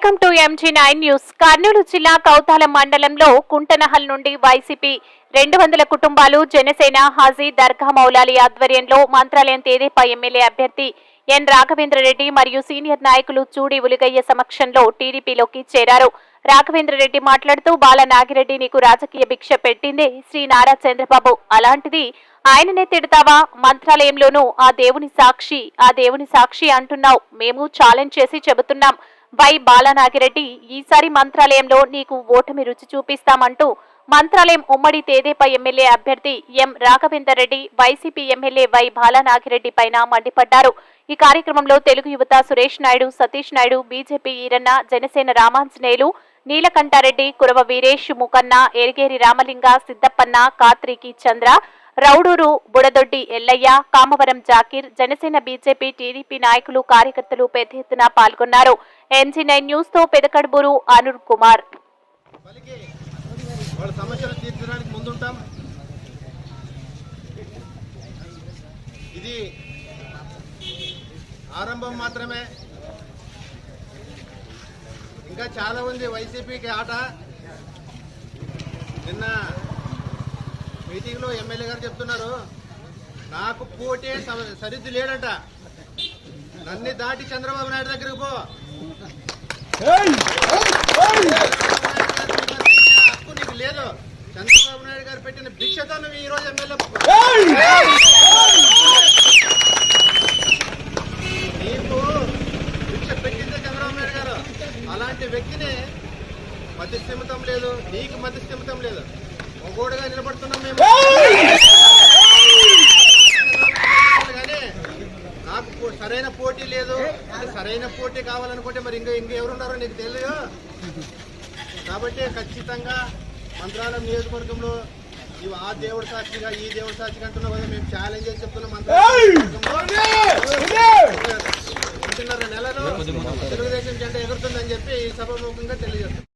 Welcome to MG9 news. Kurnool జిల్లా కౌతాలం మండలంలో కుంటనహల్ నుండి వైసీపీ 200 కుటుంబాలు జనసేన హాజీ దర్గా మౌలాలి ఆధ్వర్యంలో మంత్రాలయం తేదేపా ఎమ్మెల్యే అభ్యర్థి ఎన్ రాఘవేంద్రరెడ్డి మరియు సీనియర్ నాయకులు చూడి ఉలిగయ్య సమక్షంలో టీడీపీలోకి చేరారు. రాఘవేంద్రరెడ్డి మాట్లాడుతూ బాల నాగిరెడ్డి నీకు రాజకీయ భిక్ష పెట్టిందే శ్రీ నారా చంద్రబాబు, అలాంటిది ఆయననే తిడతావా? మంత్రాలయంలోనూ ఆ దేవుని సాక్షి అంటున్నావు. మేము ఛాలెంజ్ చేసి చెబుతున్నాం. వై బాలనాగిరెడ్డి, ఈసారి మంత్రాలయంలో నీకు ఓటమి రుచి చూపిస్తామంటూ మంత్రాలయం ఉమ్మడి తేదేపా ఎమ్మెల్యే అభ్యర్థి M Raghavendra Reddy YCP MLA Y Balanagi Reddy పైన మండిపడ్డారు. ఈ కార్యక్రమంలో Telugu Yuvatha Suresh Naidu, Satish Naidu, BJP Eeranna, Janasena Ramanjaneyulu, Neelakanta Reddy, Kurava Veeresh, Mukanna, Erigeri Ramalinga, Siddappanna, Katriki Chandra, Rauduru Budadoddi Yellaiah, Kamavaram Zakir, Janasena, BJP, TDP నాయకులు, కార్యకర్తలు పెద్ద ఎత్తున పాల్గొన్నారు. MG9 న్యూస్ తో పెదకడ్బూరు అనుర్ కుమార్. వాళ్ళ సమస్యలు తీర్చడానికి ముందుంటాం. ఇది ఆరంభం మాత్రమే. ఇంకా చాలా ఉంది వైసీపీకి ఆట. నిన్న మీటింగ్లో ఎమ్మెల్యే గారు చెప్తున్నారు, నాకు పోటీ సరిద్దు లేడంట. నన్ను దాటి చంద్రబాబు నాయుడు దగ్గరకు పో, హక్కు నీకు లేదు. చంద్రబాబు నాయుడు గారు పెట్టిన భిక్షతో నువ్వు ఈ రోజు ఎమ్మెల్యే. నీకు భిక్ష పెట్టిందే చంద్రబాబు నాయుడు గారు. అలాంటి వ్యక్తిని మధ్యస్థిమితం లేదు, నీకు మధ్యస్థిమితం లేదు. ఒక్కోడుగా నిలబడుతున్నాం మేము. కానీ నాకు సరైన పోటీ లేదు. సరైన పోటీ కావాలనుకుంటే మరి ఇంకెవరున్నారో నీకు తెలియదు. కాబట్టి ఖచ్చితంగా మంత్రాలయం నియోజకవర్గంలో ఆ దేవుడి సాక్షిగా ఈ దేవుడి సాక్షిగా అంటున్నాం కదా, మేము ఛాలెంజ్ చేసి చెప్తున్నాం. మంత్రాలయం 1.5 నెలలో తెలుగుదేశం జెండా ఎగురుతుందని చెప్పి ఈ సభాముఖంగా తెలియజేస్తున్నాం.